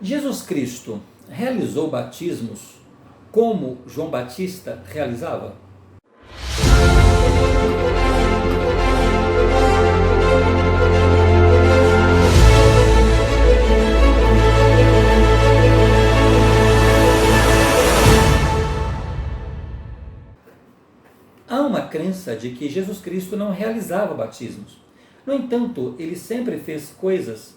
Jesus Cristo realizou batismos como João Batista realizava? Há uma crença de que Jesus Cristo não realizava batismos. No entanto, ele sempre fez coisas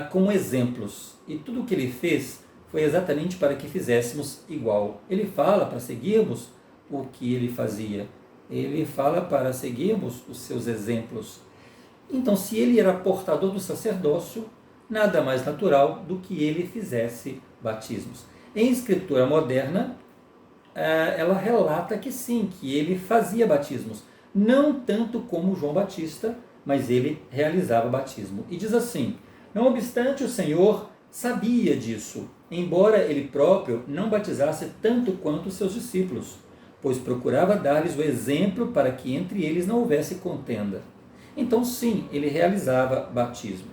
como exemplos, e tudo o que ele fez foi exatamente para que fizéssemos igual. Ele fala para seguirmos o que ele fazia, ele fala para seguirmos os seus exemplos. Então, se ele era portador do sacerdócio, nada mais natural do que ele fizesse batismos. Em escritura moderna, ela relata que sim, que ele fazia batismos, não tanto como João Batista, mas ele realizava batismo. E diz assim: não obstante, o Senhor sabia disso, embora ele próprio não batizasse tanto quanto os seus discípulos, pois procurava dar-lhes o exemplo para que entre eles não houvesse contenda. Então sim, ele realizava batismo.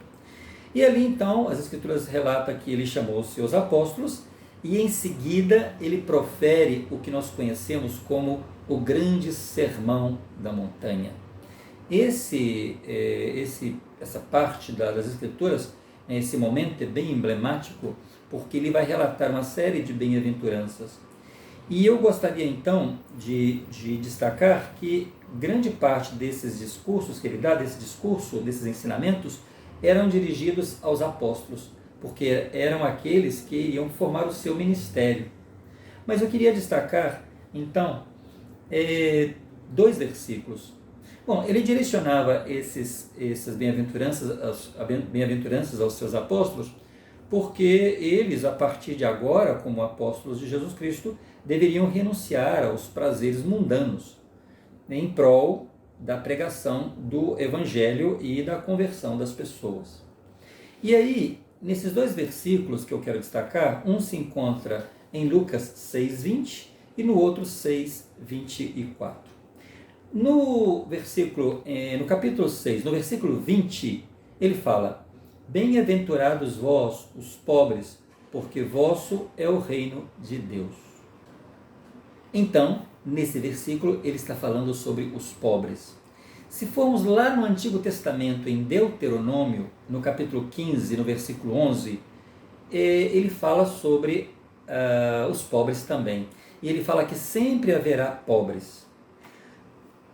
E ali então as Escrituras relatam que ele chamou os seus apóstolos e em seguida ele profere o que nós conhecemos como o grande sermão da montanha. Essa parte das Escrituras, esse momento é bem emblemático, porque ele vai relatar uma série de bem-aventuranças. E eu gostaria então de destacar que grande parte desses discursos que ele dá, desses ensinamentos, eram dirigidos aos apóstolos, porque eram aqueles que iam formar o seu ministério. Mas eu queria destacar, então, 2 versículos. Bom, ele direcionava essas bem-aventuranças aos seus apóstolos, porque eles, a partir de agora, como apóstolos de Jesus Cristo, deveriam renunciar aos prazeres mundanos, em prol da pregação do Evangelho e da conversão das pessoas. E aí, nesses 2 versículos que eu quero destacar, um se encontra em Lucas 6,20 e no outro 6,24. No capítulo 6, no versículo 20, ele fala: bem-aventurados vós, os pobres, porque vosso é o reino de Deus. Então, nesse versículo, ele está falando sobre os pobres. Se formos lá no Antigo Testamento, em Deuteronômio, no capítulo 15, no versículo 11, ele fala sobre os pobres também. E ele fala que sempre haverá pobres.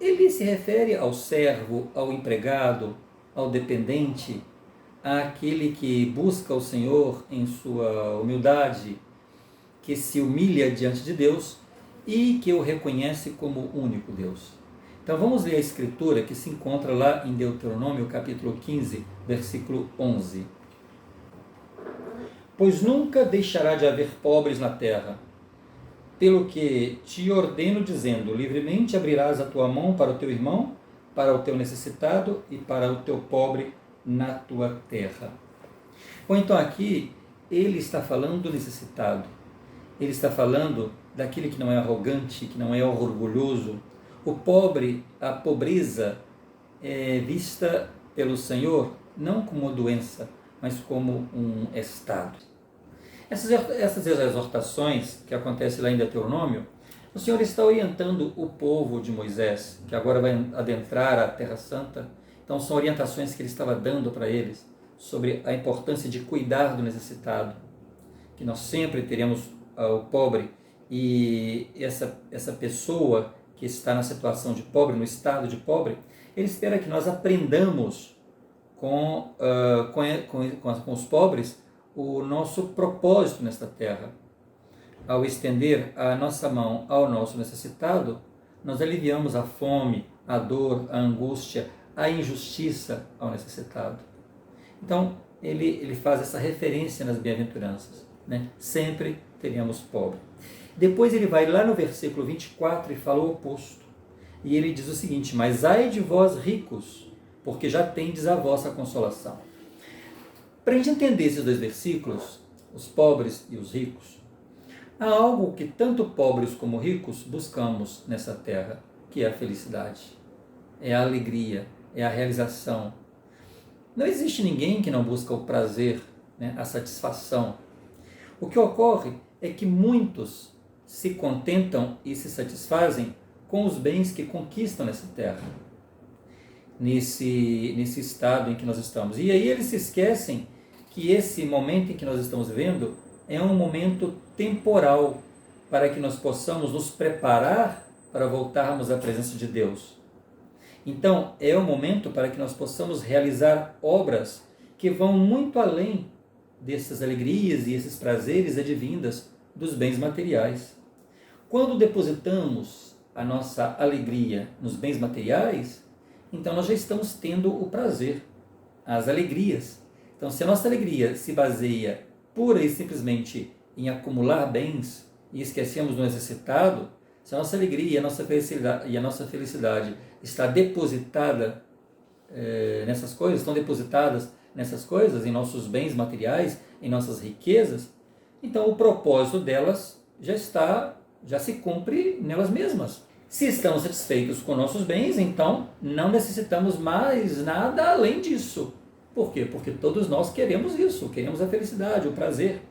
Ele se refere ao servo, ao empregado, ao dependente, àquele que busca o Senhor em sua humildade, que se humilha diante de Deus e que o reconhece como o único Deus. Então vamos ler a escritura que se encontra lá em Deuteronômio capítulo 15, versículo 11. Pois nunca deixará de haver pobres na terra, pelo que te ordeno dizendo, livremente abrirás a tua mão para o teu irmão, para o teu necessitado e para o teu pobre na tua terra. Ou então aqui ele está falando do necessitado, ele está falando daquele que não é arrogante, que não é orgulhoso. O pobre, a pobreza é vista pelo Senhor não como uma doença, mas como um estado. Essas exortações que acontecem lá em Deuteronômio, o Senhor está orientando o povo de Moisés, que agora vai adentrar a Terra Santa. Então são orientações que ele estava dando para eles sobre a importância de cuidar do necessitado, que nós sempre teremos o pobre, e essa pessoa que está na situação de pobre, no estado de pobre, ele espera que nós aprendamos com os pobres o nosso propósito nesta terra. Ao estender a nossa mão ao nosso necessitado, nós aliviamos a fome, a dor, a angústia, a injustiça ao necessitado. Então, ele faz essa referência nas bem-aventuranças, né? Sempre teríamos pobre. Depois ele vai lá no versículo 24 e fala o oposto. E ele diz o seguinte: mas ai de vós ricos, porque já tendes a vossa consolação. Para a gente entender esses 2 versículos, os pobres e os ricos, há algo que tanto pobres como ricos buscamos nessa terra, que é a felicidade, é a alegria, é a realização. Não existe ninguém que não busca o prazer, né, a satisfação. O que ocorre é que muitos se contentam e se satisfazem com os bens que conquistam nessa terra, nesse estado em que nós estamos. E aí eles se esquecem que esse momento em que nós estamos vivendo é um momento temporal para que nós possamos nos preparar para voltarmos à presença de Deus. Então, é o momento para que nós possamos realizar obras que vão muito além dessas alegrias e esses prazeres advindas dos bens materiais. Quando depositamos a nossa alegria nos bens materiais, então nós já estamos tendo o prazer, as alegrias. Então, se a nossa alegria se baseia pura e simplesmente em acumular bens e esquecemos do necessitado, se a nossa alegria e a nossa felicidade está depositada nessas coisas, estão depositadas nessas coisas, em nossos bens materiais, em nossas riquezas, então o propósito delas já se cumpre nelas mesmas. Se estamos satisfeitos com nossos bens, então não necessitamos mais nada além disso. Por quê? Porque todos nós queremos isso, queremos a felicidade, o prazer.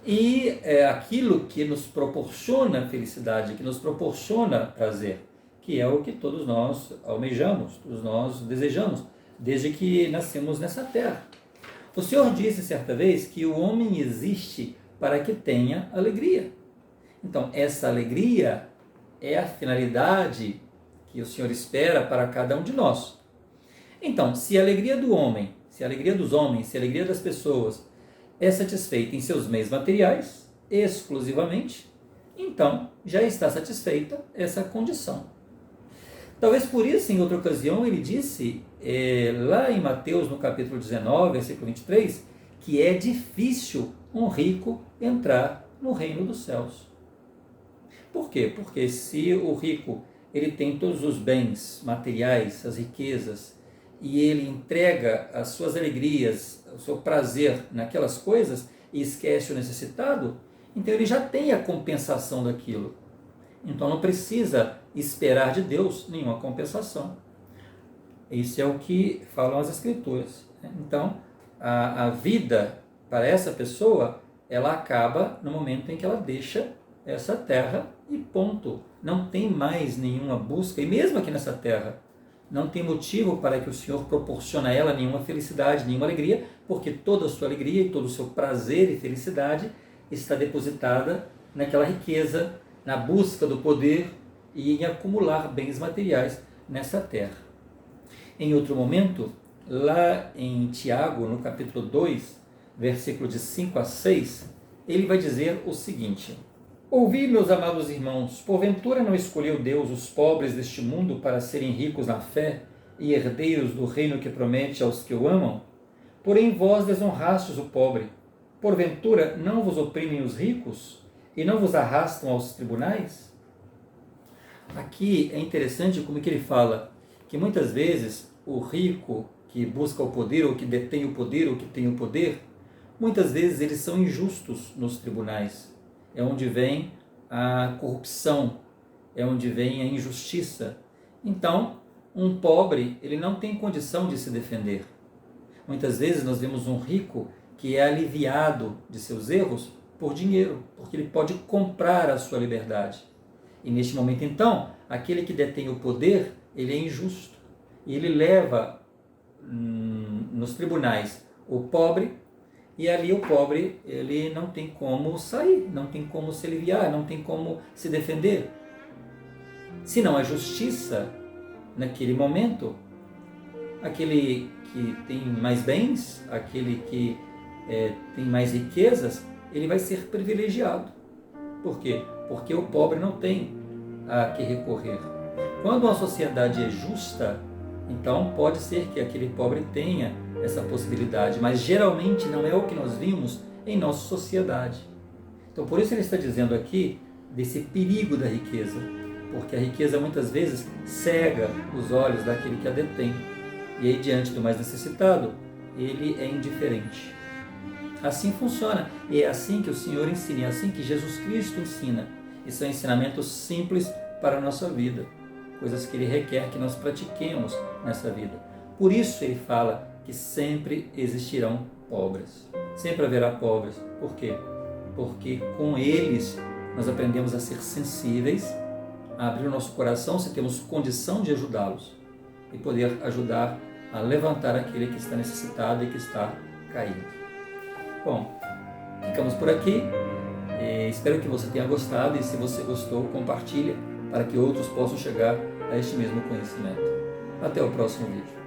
E é aquilo que nos proporciona felicidade, que nos proporciona prazer, que é o que todos nós almejamos, todos nós desejamos, desde que nascemos nessa terra. O Senhor disse certa vez que o homem existe para que tenha alegria. Então, essa alegria é a finalidade que o Senhor espera para cada um de nós. Então, se a alegria do homem, se a alegria dos homens, se a alegria das pessoas é satisfeita em seus meios materiais, exclusivamente, então já está satisfeita essa condição. Talvez por isso, em outra ocasião, ele disse, lá em Mateus, no capítulo 19, versículo 23, que é difícil um rico entrar no reino dos céus. Por quê? Porque se o rico ele tem todos os bens materiais, as riquezas, e ele entrega as suas alegrias, o seu prazer naquelas coisas e esquece o necessitado, então ele já tem a compensação daquilo. Então não precisa esperar de Deus nenhuma compensação. Isso é o que falam as Escrituras. Então, a vida para essa pessoa, ela acaba no momento em que ela deixa essa terra e ponto. Não tem mais nenhuma busca, e mesmo aqui nessa terra, não tem motivo para que o Senhor proporcione a ela nenhuma felicidade, nenhuma alegria, porque toda a sua alegria e todo o seu prazer e felicidade está depositada naquela riqueza, na busca do poder e em acumular bens materiais nessa terra. Em outro momento, lá em Tiago, no capítulo 2, versículo de 5 a 6, ele vai dizer o seguinte: ouvi, meus amados irmãos, porventura não escolheu Deus os pobres deste mundo para serem ricos na fé e herdeiros do reino que promete aos que o amam? Porém vós desonrastes o pobre. Porventura não vos oprimem os ricos e não vos arrastam aos tribunais? Aqui é interessante como que ele fala que muitas vezes o rico que busca o poder, ou que detém o poder, ou que tem o poder, muitas vezes eles são injustos nos tribunais. É onde vem a corrupção, é onde vem a injustiça. Então, um pobre, ele não tem condição de se defender. Muitas vezes nós vemos um rico que é aliviado de seus erros por dinheiro, porque ele pode comprar a sua liberdade. E neste momento, então, aquele que detém o poder, ele é injusto. E ele leva nos tribunais o pobre, e ali o pobre ele não tem como sair, não tem como se aliviar, não tem como se defender. Se não a justiça, naquele momento, aquele que tem mais bens, aquele que tem mais riquezas, ele vai ser privilegiado. Por quê? Porque o pobre não tem a que recorrer. Quando uma sociedade é justa, então pode ser que aquele pobre tenha essa possibilidade, mas geralmente não é o que nós vimos em nossa sociedade. Então por isso ele está dizendo aqui desse perigo da riqueza, porque a riqueza muitas vezes cega os olhos daquele que a detém, e aí diante do mais necessitado, ele é indiferente. Assim funciona, e é assim que o Senhor ensina, é assim que Jesus Cristo ensina, e são ensinamentos simples para a nossa vida, coisas que Ele requer que nós pratiquemos nessa vida. Por isso Ele fala que sempre existirão pobres. sempre haverá pobres. Por quê? Porque com eles nós aprendemos a ser sensíveis, a abrir o nosso coração se temos condição de ajudá-los e poder ajudar a levantar aquele que está necessitado e que está caído. Bom, ficamos por aqui. Espero que você tenha gostado e se você gostou, compartilhe para que outros possam chegar a este mesmo conhecimento. Até o próximo vídeo.